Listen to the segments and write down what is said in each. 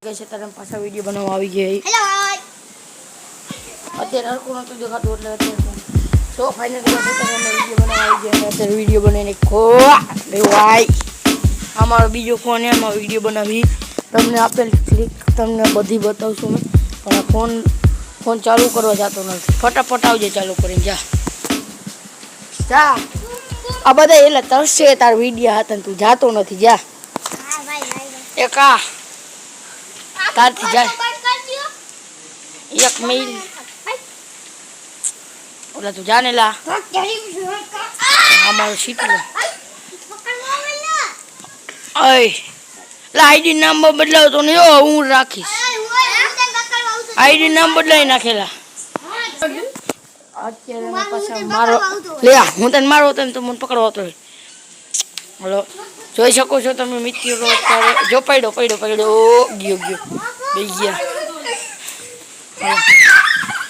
कैसे तरह पासा वीडियो बनावा આવી ગઈ હેલો અત્યારે હરકો નતો દેખાતો એટલે અત્યારે સો ફાઇનલ કરશે તો વિડિયો બનાવવા આવી ગઈ અત્યારે વિડિયો બનાવીને ખો લે ભાઈ અમારો બીજો ફોન એમાં વિડિયો બનાવી તમને આપેલ ક્લિક તમને બધી બતાવશું મે પણ ફોન ચાલુ કરવા જાતો નથી ફટાફટ આવજે ચાલુ કરીને જા આ બધા એલા તરસે તાર વિડિયો હાથન તું જાતો નથી જા હા ભાઈ એકા तारती जाए एक मील ओला तू जाने ला हमारो सीट लो अय ला आईडी नंबर बदलाव तो नहीं हो हूं राखीश आईडी नंबर बदलाई नाखेला અત્યારે મે પાછા મારો લે હું તને મારો તો મને પકડવા તો હલો જોઈ શકો છો તમે મિત્રો જો પડ્યો ગયો બે ગયા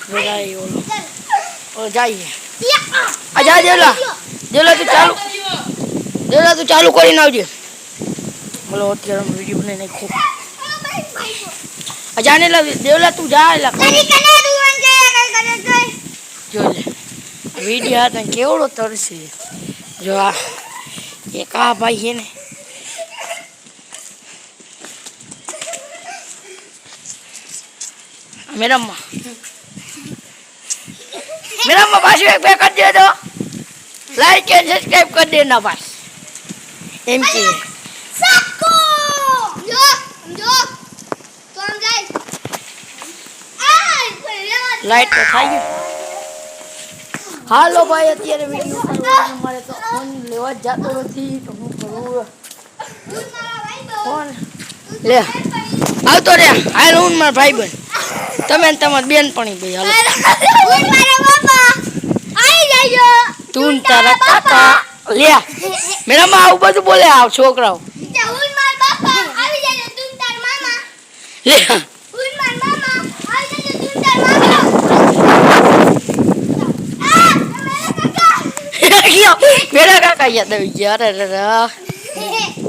બરાઈ ઓ જાય આ જા દેલા તું ચાલુ કરીને આવજે બોલો અત્યારે વિડિયો બનાવીને ખૂબ આ જાને લા દેલા તું જા લા જો લે વિડિયો આ તને કેવડો તરસે જો આ एक आ भाई है ने मेरा माँ पास एक पे कर दे दो लाइक एंड सब्सक्राइब कर देना बस एम के सबको जो तो हम जाए लाइट तो खाई हालो भाई અત્યારે વિડિયો કરવાનો મારે તો ફોન લેવા જાતો નથી તો હું કરું ફોન લે આવતો રે હાલ હું મારા ભાઈબંધ તમે ને તમાર બેનપણી ભાઈ હાલો હું મારા બાપા આવી જાજો તું તારા કાકા લે મેરા માં આવું બધું બોલે આ છોકરાઓ હું મારા બાપા આવી જાજો તું તાર મામા લે હું મારા મામા આવી જાજો તું તાર મામા मेरा काका याद आ गया अरे